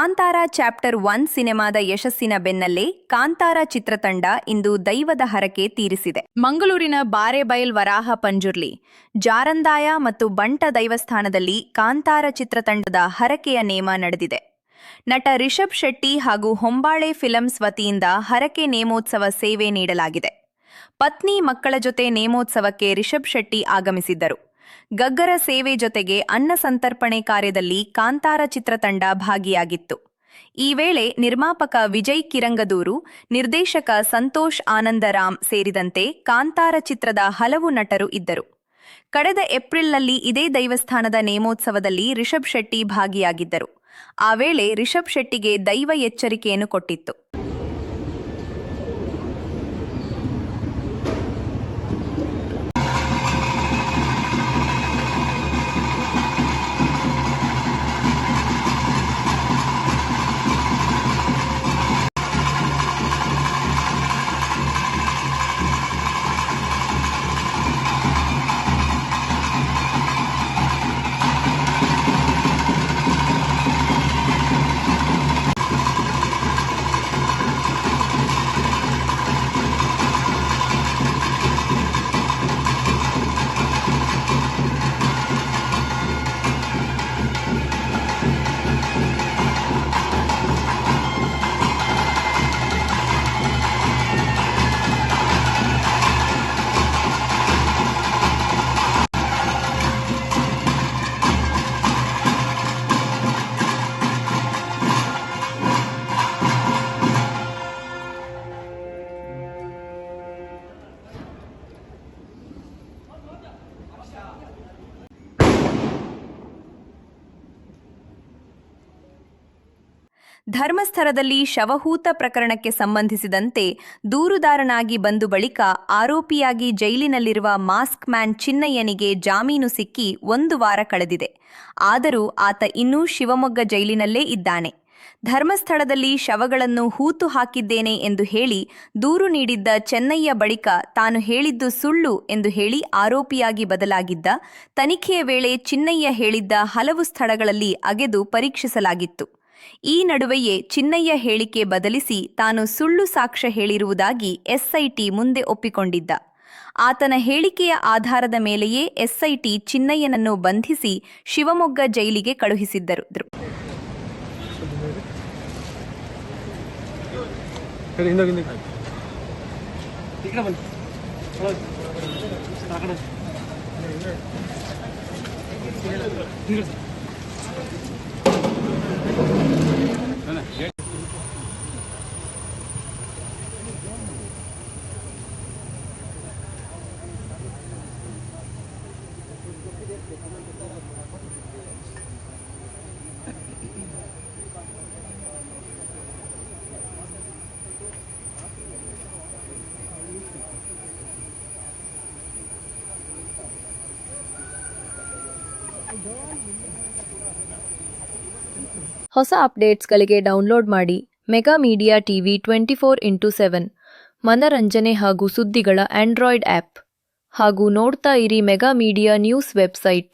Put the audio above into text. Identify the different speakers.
Speaker 1: Kantara chapter 1 ಸಿನೆಮಾದ ಯಶಸ್ಸಿನ ಬೆನ್ನಲ್ಲೇ ಕಾಂತಾರ ಚಿತ್ರತಂಡ ಇಂದು ದೈವದ ಹರಕೆ ತೀರಿಸಿದೆ. ಮಂಗಳೂರಿನ ಬಾರೆಬೈಲ್ ವರಾಹ ಪಂಜುರ್ಲಿ, ಜಾರಂದಾಯ ಮತ್ತು ಬಂಟ ದೈವಸ್ಥಾನದಲ್ಲಿ ಕಾಂತಾರ ಚಿತ್ರತಂಡದ ಹರಕೆಯ ನೇಮ ನಡೆದಿದೆ. ನಟ ರಿಷಬ್ ಶೆಟ್ಟಿ ಹಾಗೂ ಹೊಂಬಾಳೆ ಫಿಲಮ್ಸ್ ವತಿಯಿಂದ ಹರಕೆ ನೇಮೋತ್ಸವ ಸೇವೆ ನೀಡಲಾಗಿದೆ. ಪತ್ನಿ ಮಕ್ಕಳ ಜೊತೆ ನೇಮೋತ್ಸವಕ್ಕೆ ರಿಷಬ್ ಶೆಟ್ಟಿ ಆಗಮಿಸಿದ್ದರು. ಗಗ್ಗರ ಸೇವೆ ಜೊತೆಗೆ ಅನ್ನ ಸಂತರ್ಪಣೆ ಕಾರ್ಯದಲ್ಲಿ ಕಾಂತಾರ ಚಿತ್ರತಂಡ ಭಾಗಿಯಾಗಿತ್ತು. ಈ ವೇಳೆ ನಿರ್ಮಾಪಕ ವಿಜಯ್ ಕಿರಂಗದೂರು, ನಿರ್ದೇಶಕ ಸಂತೋಷ್ ಆನಂದರಾಮ್ ಸೇರಿದಂತೆ ಕಾಂತಾರ ಚಿತ್ರದ ಹಲವು ನಟರು ಇದ್ದರು. ಕಳೆದ ಏಪ್ರಿಲ್ನಲ್ಲಿ ಇದೇ ದೈವಸ್ಥಾನದ ನೇಮೋತ್ಸವದಲ್ಲಿ ರಿಷಬ್ ಶೆಟ್ಟಿ ಭಾಗಿಯಾಗಿದ್ದರು. ಆ ವೇಳೆ ರಿಷಬ್ ಶೆಟ್ಟಿಗೆ ದೈವ ಎಚ್ಚರಿಕೆಯನ್ನು ಕೊಟ್ಟಿತ್ತು. ಧರ್ಮಸ್ಥಳದಲ್ಲಿ ಶವಹೂತ ಪ್ರಕರಣಕ್ಕೆ ಸಂಬಂಧಿಸಿದಂತೆ ದೂರುದಾರನಾಗಿ ಬಂದು ಬಳಿಕ ಆರೋಪಿಯಾಗಿ ಜೈಲಿನಲ್ಲಿರುವ ಮಾಸ್ಕ್ ಮ್ಯಾನ್ ಚಿನ್ನಯ್ಯನಿಗೆ ಜಾಮೀನು ಸಿಕ್ಕಿ 1 ವಾರ ಕಳೆದಿದೆ. ಆದರೂ ಆತ ಇನ್ನೂ ಶಿವಮೊಗ್ಗ ಜೈಲಿನಲ್ಲೇ ಇದ್ದಾನೆ. ಧರ್ಮಸ್ಥಳದಲ್ಲಿ ಶವಗಳನ್ನು ಹೂತು ಹಾಕಿದ್ದೇನೆ ಎಂದು ಹೇಳಿ ದೂರು ನೀಡಿದ್ದ ಚೆನ್ನಯ್ಯ ಬಳಿಕ ತಾನು ಹೇಳಿದ್ದು ಸುಳ್ಳು ಎಂದು ಹೇಳಿ ಆರೋಪಿಯಾಗಿ ಬದಲಾಗಿದ್ದ. ತನಿಖೆಯ ವೇಳೆ ಚಿನ್ನಯ್ಯ ಹೇಳಿದ್ದ ಹಲವು ಸ್ಥಳಗಳಲ್ಲಿ ಅಗೆದು ಪರೀಕ್ಷಿಸಲಾಗಿತ್ತು. ಈ ನಡುವೆಯೇ ಚಿನ್ನಯ್ಯ ಹೇಳಿಕೆ ಬದಲಿಸಿ ತಾನು ಸುಳ್ಳು ಸಾಕ್ಷ್ಯ ಹೇಳಿರುವುದಾಗಿ ಎಸ್ಐಟಿ ಮುಂದೆ ಒಪ್ಪಿಕೊಂಡಿದ್ದ. ಆತನ ಹೇಳಿಕೆಯ ಆಧಾರದ ಮೇಲೆಯೇ ಎಸ್ಐಟಿ ಚಿನ್ನಯ್ಯನನ್ನು ಬಂಧಿಸಿ ಶಿವಮೊಗ್ಗ ಜೈಲಿಗೆ ಕಳುಹಿಸಿದ್ದರು.
Speaker 2: ಹೊಸ ಅಪ್ಡೇಟ್ಸ್ಗಳಿಗೆ ಡೌನ್ಲೋಡ್ ಮಾಡಿ ಮೆಗಾ ಮೀಡಿಯಾ ಟಿವಿ 24x7 ಮನರಂಜನೆ ಹಾಗೂ ಸುದ್ದಿಗಳ ಆಂಡ್ರಾಯ್ಡ್ ಆಪ್ ಹಾಗೂ ನೋಡ್ತಾ ಇರಿ ಮೆಗಾ ಮೀಡಿಯಾ ನ್ಯೂಸ್ ವೆಬ್ಸೈಟ್.